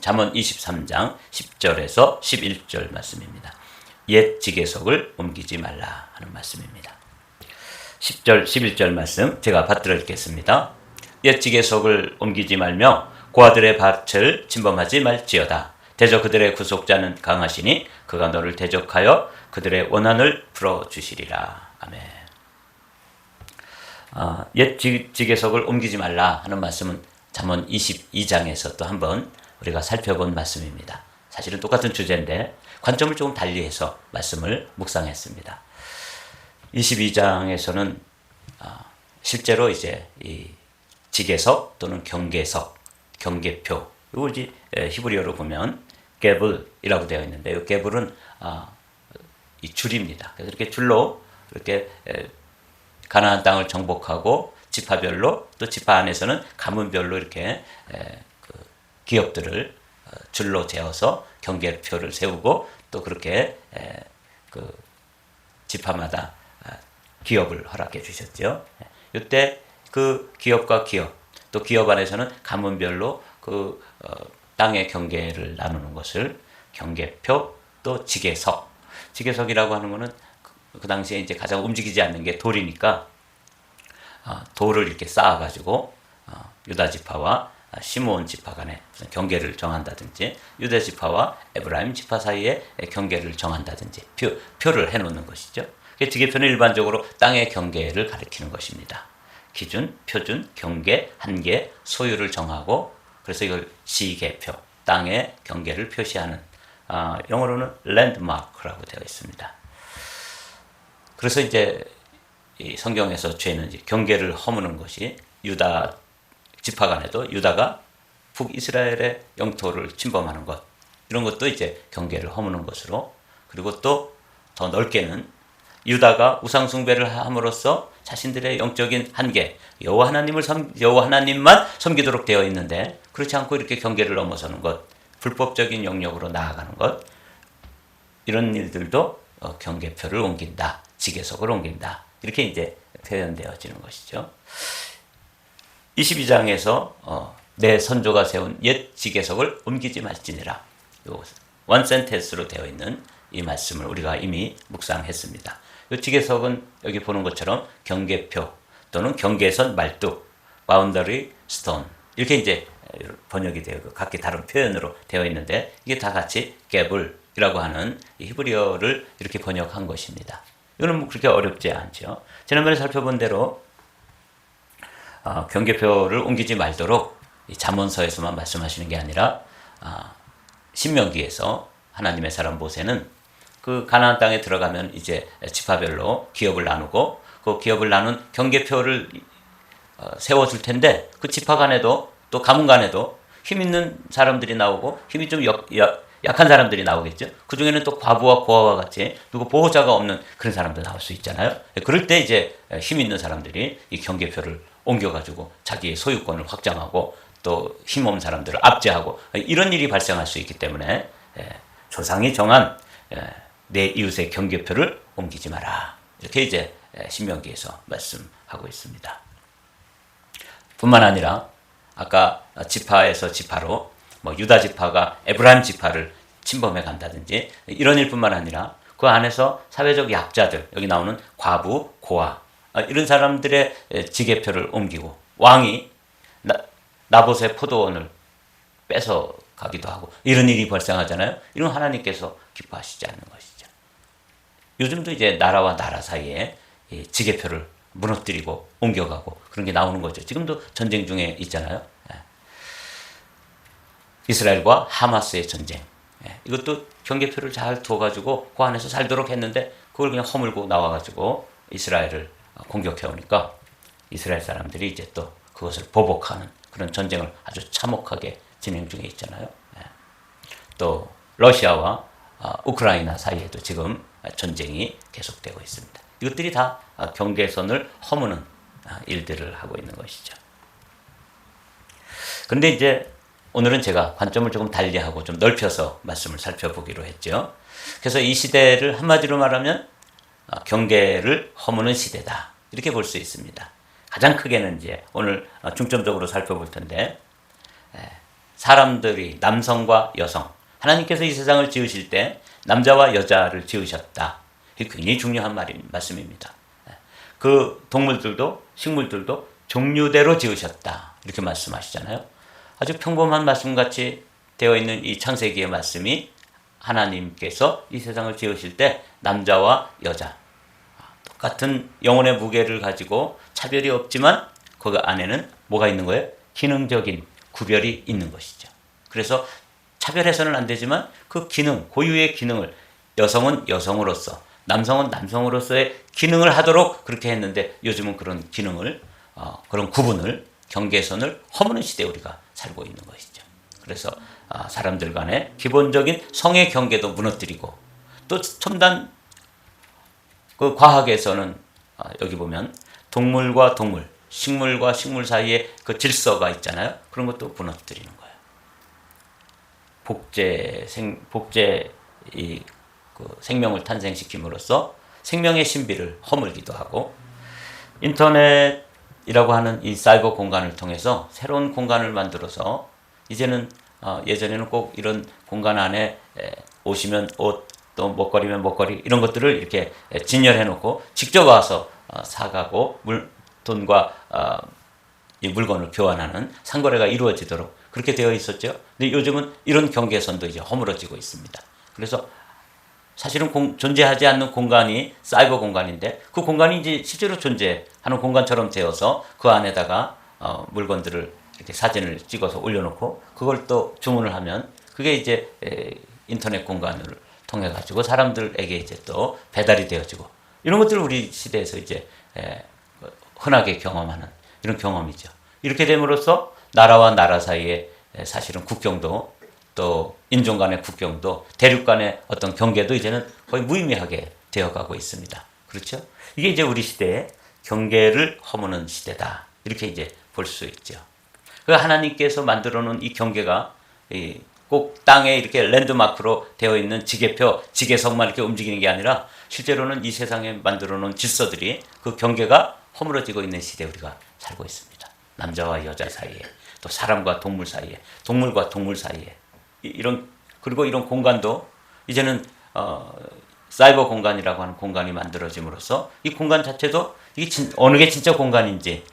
잠언 23장 10절에서 11절 말씀입니다. 옛 지계석을 옮기지 말라 하는 말씀입니다. 10절 11절 말씀 제가 받들어 읽겠습니다. 옛 지계석을 옮기지 말며 고아들의 밭을 침범하지 말지어다. 대저 그들의 구속자는 강하시니 그가 너를 대적하여 그들의 원한을 풀어주시리라. 아멘. 옛 지계석을 옮기지 말라 하는 말씀은 잠언 22장에서 또 한번 우리가 살펴본 말씀입니다. 사실은 똑같은 주제인데 관점을 조금 달리해서 말씀을 묵상했습니다. 22장에서는 실제로 이제 이 지계석 또는 경계석, 경계표, 이걸 이제 히브리어로 보면 게블이라고 되어 있는데 이 게블은 이 줄입니다. 그래서 이렇게 줄로 이렇게 가나안 땅을 정복하고 지파별로 또 지파 안에서는 가문별로 이렇게 기업들을 줄로 재어서 경계표를 세우고 또 그렇게 그 지파마다 기업을 허락해 주셨죠. 이때 그 기업과 기업 또 기업 안에서는 가문별로 그 땅의 경계를 나누는 것을 경계표 또 지계석. 지계석이라고 하는 것은 그 당시에 이제 가장 움직이지 않는 게 돌이니까 돌을 이렇게 쌓아가지고 유다 지파와 시므온 지파 간에 경계를 정한다든지 유다 지파와 에브라임 지파 사이에 경계를 정한다든지 표를 해놓는 것이죠. 지계표는 일반적으로 땅의 경계를 가리키는 것입니다. 기준, 표준, 경계, 한계, 소유를 정하고 그래서 이걸 지계표, 땅의 경계를 표시하는 영어로는 랜드마크라고 되어 있습니다. 그래서 이제 이 성경에서 죄는 이제 경계를 허무는 것이 유다 지파 간에도 유다가 북이스라엘의 영토를 침범하는 것 이런 것도 이제 경계를 허무는 것으로 그리고 또 더 넓게는 유다가 우상 숭배를 함으로써 자신들의 영적인 한계 여호와 하나님만 섬기도록 되어 있는데 그렇지 않고 이렇게 경계를 넘어서는 것 불법적인 영역으로 나아가는 것 이런 일들도 경계표를 옮긴다 지계석을 옮긴다 이렇게 이제 표현되어지는 것이죠. 22장에서 내 선조가 세운 옛 지계석을 옮기지 말지니라 원 센텐스로 되어 있는 이 말씀을 우리가 이미 묵상했습니다. 이 지계석은 여기 보는 것처럼 경계표 또는 경계선 말뚝, 바운더리 스톤 이렇게 이제 번역이 되어 각기 다른 표현으로 되어 있는데 이게 다 같이 게블이라고 하는 히브리어를 이렇게 번역한 것입니다. 이거는 그렇게 어렵지 않죠. 지난번에 살펴본 대로 경계표를 옮기지 말도록 이 잠언서에서만 말씀하시는 게 아니라 신명기에서 하나님의 사람 모세는 그 가나안 땅에 들어가면 이제 지파별로 기업을 나누고 그 기업을 나눈 경계표를 세워줄 텐데 그 지파 간에도 또 가문 간에도 힘 있는 사람들이 나오고 힘이 좀 약한 사람들이 나오겠죠. 그 중에는 또 과부와 고아와 같이 누구 보호자가 없는 그런 사람도 나올 수 있잖아요. 그럴 때 이제 힘 있는 사람들이 이 경계표를 옮겨가지고 자기의 소유권을 확장하고 또 힘없는 사람들을 압제하고 이런 일이 발생할 수 있기 때문에 조상이 정한 내 이웃의 경계표를 옮기지 마라. 이렇게 이제 신명기에서 말씀하고 있습니다. 뿐만 아니라 아까 지파에서 지파로 뭐 유다 지파가 에브라임 지파를 침범해 간다든지 이런 일뿐만 아니라 그 안에서 사회적 약자들 여기 나오는 과부, 고아 이런 사람들의 지계표를 옮기고 왕이 나봇의 포도원을 뺏어 가기도 하고 이런 일이 발생하잖아요. 이런 하나님께서 기뻐하시지 않는 것이죠. 요즘도 이제 나라와 나라 사이에 지계표를 무너뜨리고 옮겨가고 그런 게 나오는 거죠. 지금도 전쟁 중에 있잖아요. 이스라엘과 하마스의 전쟁. 이것도 경계표를 잘 두어가지고 그 안에서 살도록 했는데 그걸 그냥 허물고 나와가지고 이스라엘을 공격해 오니까 이스라엘 사람들이 이제 또 그것을 보복하는 그런 전쟁을 아주 참혹하게 진행 중에 있잖아요. 또 러시아와 우크라이나 사이에도 지금 전쟁이 계속되고 있습니다. 이것들이 다 경계선을 허무는 일들을 하고 있는 것이죠. 그런데 이제 오늘은 제가 관점을 조금 달리하고 좀 넓혀서 말씀을 살펴보기로 했죠. 그래서 이 시대를 한마디로 말하면 경계를 허무는 시대다. 이렇게 볼 수 있습니다. 가장 크게는 이제 오늘 중점적으로 살펴볼 텐데 사람들이 남성과 여성, 하나님께서 이 세상을 지으실 때 남자와 여자를 지으셨다. 이게 굉장히 중요한 말씀입니다. 그 동물들도 식물들도 종류대로 지으셨다. 이렇게 말씀하시잖아요. 아주 평범한 말씀같이 되어 있는 이 창세기의 말씀이 하나님께서 이 세상을 지으실 때 남자와 여자 똑같은 영혼의 무게를 가지고 차별이 없지만 그 안에는 뭐가 있는 거예요? 기능적인 구별이 있는 것이죠. 그래서 차별해서는 안 되지만 그 기능, 고유의 기능을 여성은 여성으로서 남성은 남성으로서의 기능을 하도록 그렇게 했는데 요즘은 그런 기능을 그런 구분을 경계선을 허무는 시대에 우리가 살고 있는 것이죠. 그래서 사람들 간의 기본적인 성의 경계도 무너뜨리고 또 첨단 그 과학에서는 여기 보면 동물과 동물, 식물과 식물 사이에 그 질서가 있잖아요. 그런 것도 무너뜨리는 거예요. 복제 그 생명을 탄생시킴으로써 생명의 신비를 허물기도 하고 인터넷이라고 하는 이 사이버 공간을 통해서 새로운 공간을 만들어서 이제는 예전에는 꼭 이런 공간 안에 오시면 옷, 또 먹거리면 먹거리 이런 것들을 이렇게 진열해 놓고 직접 와서 사가고 돈과 이 물건을 교환하는 상거래가 이루어지도록 그렇게 되어 있었죠. 근데 요즘은 이런 경계선도 이제 허물어지고 있습니다. 그래서 사실은 존재하지 않는 공간이 사이버 공간인데 그 공간이 이제 실제로 존재하는 공간처럼 되어서 그 안에다가 물건들을 이렇게 사진을 찍어서 올려놓고 그걸 또 주문을 하면 그게 이제 인터넷 공간을 통해 가지고 사람들에게 이제 또 배달이 되어지고 이런 것들을 우리 시대에서 이제 흔하게 경험하는 이런 경험이죠. 이렇게 됨으로써 나라와 나라 사이에 사실은 국경도 또 인종 간의 국경도 대륙 간의 어떤 경계도 이제는 거의 무의미하게 되어가고 있습니다. 그렇죠? 이게 이제 우리 시대의 경계를 허무는 시대다. 이렇게 이제 볼 수 있죠. 그 하나님께서 만들어 놓은 이 경계가 꼭 땅에 이렇게 랜드마크로 되어 있는 지계표, 지계석만 이렇게 움직이는 게 아니라 실제로는 이 세상에 만들어 놓은 질서들이 그 경계가 허물어지고 있는 시대에 우리가 살고 있습니다. 남자와 여자 사이에, 또 사람과 동물 사이에, 동물과 동물 사이에 그리고 이런 공간도 이제는 사이버 공간이라고 하는 공간이 만들어짐으로써 이 공간 자체도 이게 어느 게 진짜 공간인지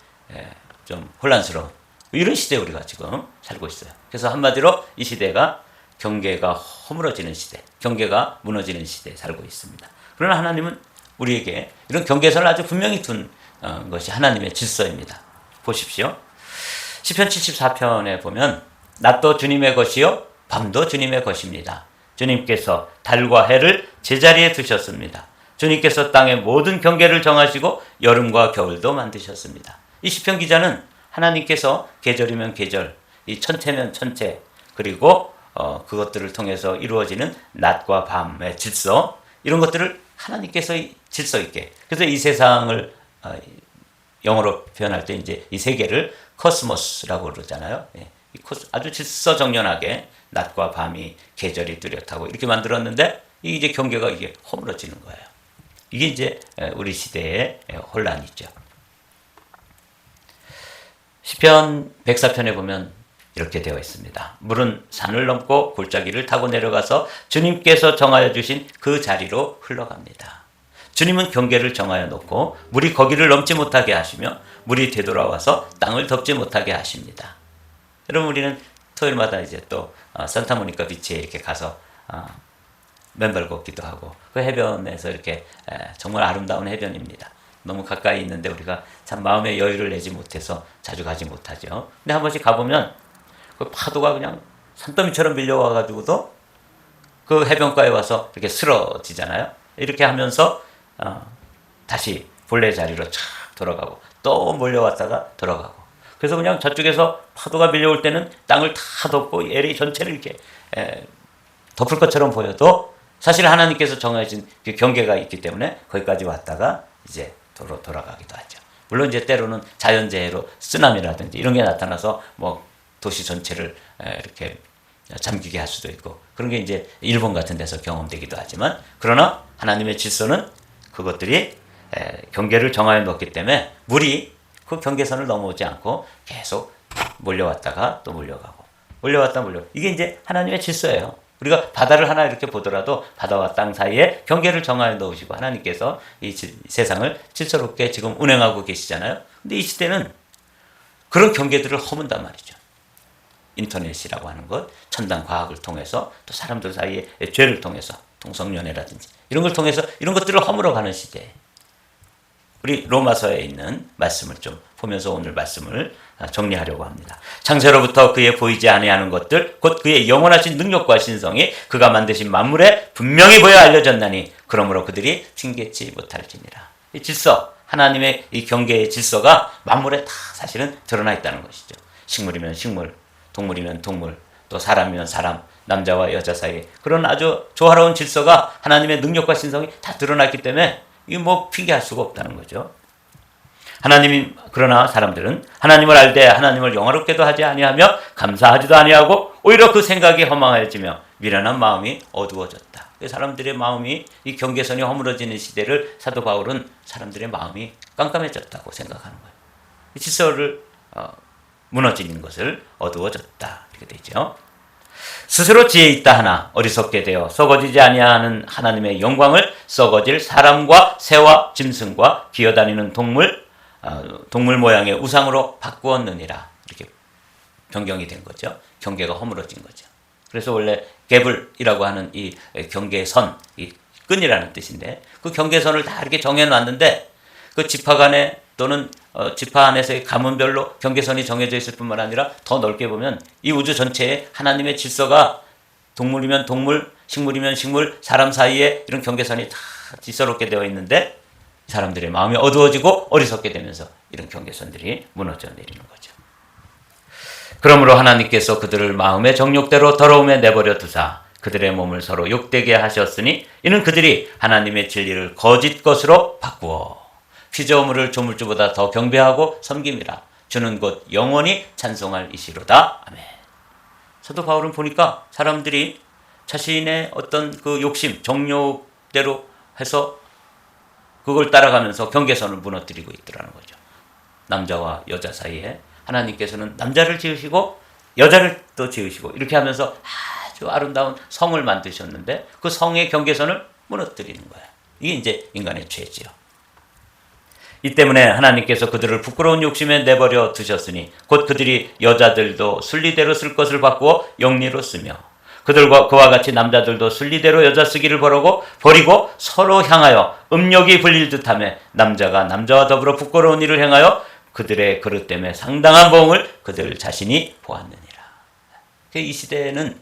좀 혼란스러운 이런 시대에 우리가 지금 살고 있어요. 그래서 한마디로 이 시대가 경계가 허물어지는 시대, 경계가 무너지는 시대에 살고 있습니다. 그러나 하나님은 우리에게 이런 경계선을 아주 분명히 둔 것이 하나님의 질서입니다. 보십시오. 시편 74편에 보면 낮도 주님의 것이요 밤도 주님의 것입니다. 주님께서 달과 해를 제자리에 두셨습니다. 주님께서 땅의 모든 경계를 정하시고 여름과 겨울도 만드셨습니다. 이 시편 기자는 하나님께서 계절이면 계절, 이 천체면 천체, 그리고 그것들을 통해서 이루어지는 낮과 밤의 질서 이런 것들을 하나님께서 질서 있게 그래서 이 세상을 영어로 표현할 때 이제 이 세계를 코스모스라고 그러잖아요. 아주 질서정연하게 낮과 밤이 계절이 뚜렷하고 이렇게 만들었는데 이게 이제 경계가 이게 허물어지는 거예요. 이게 이제 우리 시대의 혼란이죠. 시편 104편에 보면 이렇게 되어 있습니다. 물은 산을 넘고 골짜기를 타고 내려가서 주님께서 정하여 주신 그 자리로 흘러갑니다. 주님은 경계를 정하여 놓고 물이 거기를 넘지 못하게 하시며 물이 되돌아와서 땅을 덮지 못하게 하십니다. 여러분 우리는 토요일마다 이제 또 산타모니카 비치에 이렇게 가서 맨발 걷기도 하고 그 해변에서 이렇게 정말 아름다운 해변입니다. 너무 가까이 있는데 우리가 참 마음의 여유를 내지 못해서 자주 가지 못하죠. 근데 한 번씩 가보면 그 파도가 그냥 산더미처럼 밀려와가지고도 그 해변가에 와서 이렇게 쓰러지잖아요. 이렇게 하면서 다시 본래 자리로 쫙 돌아가고 또 몰려왔다가 돌아가고 그래서 그냥 저쪽에서 파도가 밀려올 때는 땅을 다 덮고 LA 전체를 이렇게 덮을 것처럼 보여도 사실 하나님께서 정해진 그 경계가 있기 때문에 거기까지 왔다가 이제 돌아가기도 하죠. 물론 이제 때로는 자연재해로 쓰나미라든지 이런 게 나타나서 뭐 도시 전체를 이렇게 잠기게 할 수도 있고 그런 게 이제 일본 같은 데서 경험되기도 하지만 그러나 하나님의 질서는 그것들이 경계를 정하여 놓기 때문에 물이 그 경계선을 넘어오지 않고 계속 몰려왔다가 또 몰려가고 올려왔다 몰려. 이게 이제 하나님의 질서예요. 우리가 바다를 하나 이렇게 보더라도 바다와 땅 사이에 경계를 정하여 놓으시고 하나님께서 이 세상을 질서롭게 지금 운행하고 계시잖아요. 근데 이 시대는 그런 경계들을 허문단 말이죠. 인터넷이라고 하는 것, 첨단 과학을 통해서 또 사람들 사이에 죄를 통해서 동성연애라든지 이런 걸 통해서 이런 것들을 허물어가는 시대에 우리 로마서에 있는 말씀을 좀 보면서 오늘 말씀을 정리하려고 합니다. 창세로부터 그의 보이지 아니하는 것들 곧 그의 영원하신 능력과 신성이 그가 만드신 만물에 분명히 보여 알려졌나니 그러므로 그들이 핑계치 못할지니라. 이 질서, 하나님의 이 경계의 질서가 만물에 다 사실은 드러나 있다는 것이죠. 식물이면 식물, 동물이면 동물, 또 사람이면 사람, 남자와 여자 사이에 그런 아주 조화로운 질서가 하나님의 능력과 신성이 다 드러났기 때문에 이게 뭐 핑계할 수가 없다는 거죠. 그러나 사람들은 하나님을 알되 하나님을 영화롭게도 하지 아니하며 감사하지도 아니하고 오히려 그 생각이 허망해지며 미련한 마음이 어두워졌다. 사람들의 마음이 이 경계선이 허물어지는 시대를 사도 바울은 사람들의 마음이 깜깜해졌다고 생각하는 거예요. 이 질서를 무너지는 것을 어두워졌다 이렇게 되죠. 스스로 지혜 있다 하나 어리석게 되어 썩어지지 아니하는 하나님의 영광을 썩어질 사람과 새와 짐승과 기어다니는 동물 모양의 우상으로 바꾸었느니라. 이렇게 변경이 된 거죠. 경계가 허물어진 거죠. 그래서 원래 개불이라고 하는 이 경계선, 이 끈이라는 뜻인데 그 경계선을 다 이렇게 정해놨는데 그 지파 간에 또는 지파 안에서의 가문별로 경계선이 정해져 있을 뿐만 아니라 더 넓게 보면 이 우주 전체에 하나님의 질서가 동물이면 동물, 식물이면 식물, 사람 사이에 이런 경계선이 다 질서롭게 되어 있는데 사람들의 마음이 어두워지고 어리석게 되면서 이런 경계선들이 무너져 내리는 거죠. 그러므로 하나님께서 그들을 마음의 정욕대로 더러움에 내버려 두사 그들의 몸을 서로 욕되게 하셨으니 이는 그들이 하나님의 진리를 거짓 것으로 바꾸어 피조물을 조물주보다 더 경배하고 섬김이라. 주는 곧 영원히 찬송할 이시로다. 아멘. 사도 바울은 보니까 사람들이 자신의 어떤 그 욕심, 정욕대로 해서 그걸 따라가면서 경계선을 무너뜨리고 있더라는 거죠. 남자와 여자 사이에 하나님께서는 남자를 지으시고 여자를 또 지으시고 이렇게 하면서 아주 아름다운 성을 만드셨는데 그 성의 경계선을 무너뜨리는 거예요. 이게 이제 인간의 죄지요. 이 때문에 하나님께서 그들을 부끄러운 욕심에 내버려 두셨으니 곧 그들이 여자들도 순리대로 쓸 것을 바꾸어 영리로 쓰며 그들과 그와 같이 남자들도 순리대로 여자 쓰기를 버리고 서로 향하여 음욕이 불릴 듯하며 남자가 남자와 더불어 부끄러운 일을 행하여 그들의 그릇 때문에 상당한 보응을 그들 자신이 보았느니라. 이 시대에는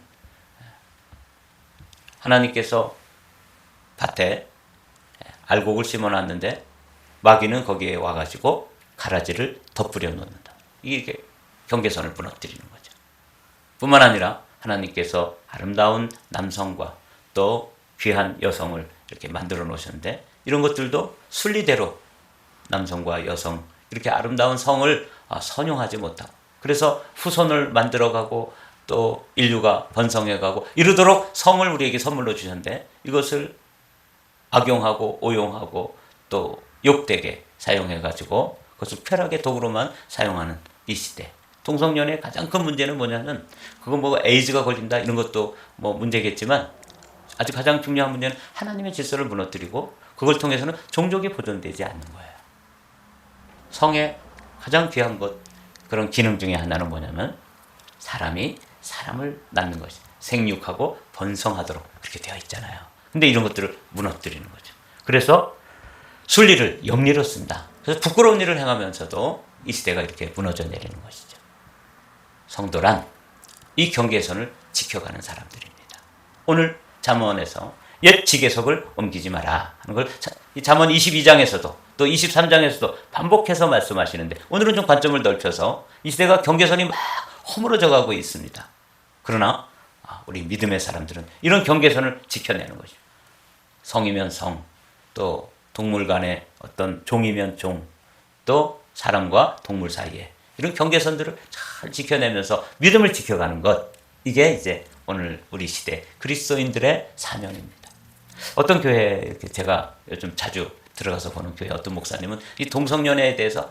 하나님께서 밭에 알곡을 심어놨는데 마귀는 거기에 와가지고 가라지를 덧뿌려 놓는다. 이게 경계선을 무너뜨리는 거죠. 뿐만 아니라 하나님께서 아름다운 남성과 또 귀한 여성을 이렇게 만들어 놓으셨는데 이런 것들도 순리대로 남성과 여성 이렇게 아름다운 성을 선용하지 못하고 그래서 후손을 만들어가고 또 인류가 번성해가고 이르도록 성을 우리에게 선물로 주셨는데 이것을 악용하고 오용하고 또 욕되게 사용해가지고 그것을 쾌락의 도구로만 사용하는 이 시대. 동성연애의 가장 큰 문제는 뭐냐면 그거 뭐 에이즈가 걸린다 이런 것도 뭐 문제겠지만 아주 가장 중요한 문제는 하나님의 질서를 무너뜨리고 그걸 통해서는 종족이 보존되지 않는 거예요. 성의 가장 귀한 것 그런 기능 중에 하나는 뭐냐면 사람이 사람을 낳는 것이 생육하고 번성하도록 그렇게 되어 있잖아요. 근데 이런 것들을 무너뜨리는 거죠. 그래서 순리를 영리로 쓴다. 그래서 부끄러운 일을 행하면서도 이 시대가 이렇게 무너져 내리는 것이죠. 성도란 이 경계선을 지켜가는 사람들입니다. 오늘 잠언에서 옛 지계석을 옮기지 마라 하는 걸 이 잠언 22장에서도 또 23장에서도 반복해서 말씀하시는데 오늘은 좀 관점을 넓혀서 이 시대가 경계선이 막 허물어져 가고 있습니다. 그러나 우리 믿음의 사람들은 이런 경계선을 지켜내는 거죠. 성이면 성, 또 동물 간의 어떤 종이면 종, 또 사람과 동물 사이에 이런 경계선들을 잘 지켜내면서 믿음을 지켜가는 것 이게 이제 오늘 우리 시대 그리스도인들의 사명입니다. 어떤 교회에 이렇게 제가 요즘 자주 들어가서 보는 교회 어떤 목사님은 이 동성연애에 대해서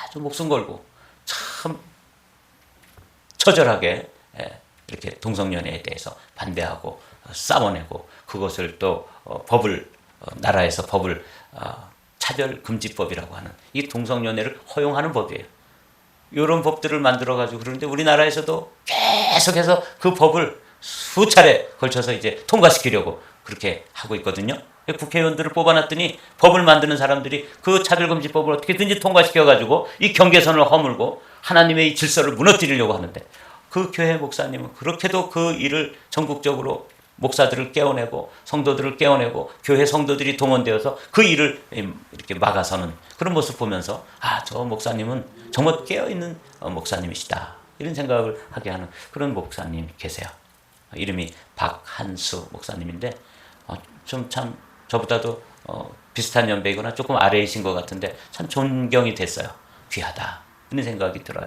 아주 목숨 걸고 참 처절하게 이렇게 동성연애에 대해서 반대하고 싸워내고 그것을 또 법을 나라에서 법을 차별금지법이라고 하는 이 동성연애를 허용하는 법이에요. 이런 법들을 만들어 가지고 그러는데 우리나라에서도 계속해서 그 법을 수차례 걸쳐서 이제 통과시키려고 그렇게 하고 있거든요. 국회의원들을 뽑아놨더니 법을 만드는 사람들이 그 차별금지법을 어떻게든지 통과시켜가지고 이 경계선을 허물고 하나님의 이 질서를 무너뜨리려고 하는데 그 교회 목사님은 그렇게도 그 일을 전국적으로 목사들을 깨워내고 성도들을 깨워내고 교회 성도들이 동원되어서 그 일을 이렇게 막아서는 그런 모습 보면서 저 목사님은 정말 깨어있는 목사님이시다 이런 생각을 하게 하는 그런 목사님 계세요. 이름이 박한수 목사님인데 좀 참 저보다도 비슷한 연배이거나 조금 아래이신 것 같은데 참 존경이 됐어요. 귀하다 이런 생각이 들어요.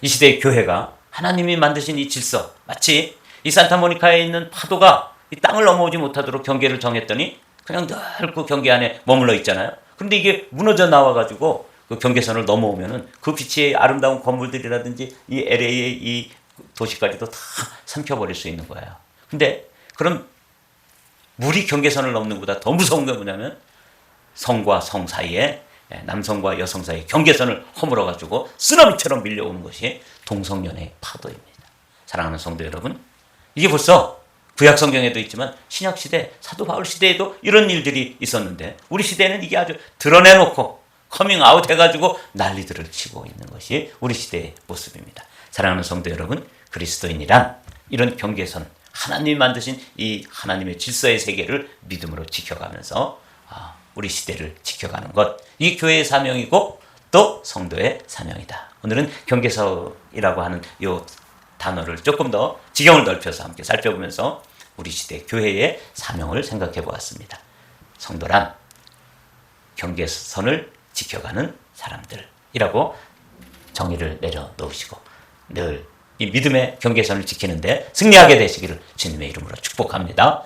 이 시대의 교회가 하나님이 만드신 이 질서 마치 이 산타모니카에 있는 파도가 이 땅을 넘어오지 못하도록 경계를 정했더니 그냥 늘 그 경계 안에 머물러 있잖아요. 그런데 이게 무너져 나와가지고 그 경계선을 넘어오면은 그 빛의 아름다운 건물들이라든지 이 LA의 이 도시까지도 다 삼켜버릴 수 있는 거예요. 근데 그럼 물이 경계선을 넘는 것보다 더 무서운 게 뭐냐면 성과 성 사이에 남성과 여성 사이에 경계선을 허물어가지고 쓰나미처럼 밀려오는 것이 동성연애의 파도입니다. 사랑하는 성도 여러분, 이게 벌써 구약 성경에도 있지만 신약 시대 사도 바울 시대에도 이런 일들이 있었는데 우리 시대에는 이게 아주 드러내놓고 커밍아웃 해가지고 난리들을 치고 있는 것이 우리 시대의 모습입니다. 사랑하는 성도 여러분, 그리스도인이란 이런 경계선 하나님이 만드신 이 하나님의 질서의 세계를 믿음으로 지켜가면서 우리 시대를 지켜가는 것, 이 교회의 사명이고 또 성도의 사명이다. 오늘은 경계선이라고 하는 이 단어를 조금 더 지경을 넓혀서 함께 살펴보면서 우리 시대 교회의 사명을 생각해 보았습니다. 성도란 경계선을 지켜가는 사람들이라고 정의를 내려놓으시고 늘 이 믿음의 경계선을 지키는데 승리하게 되시기를 주님의 이름으로 축복합니다.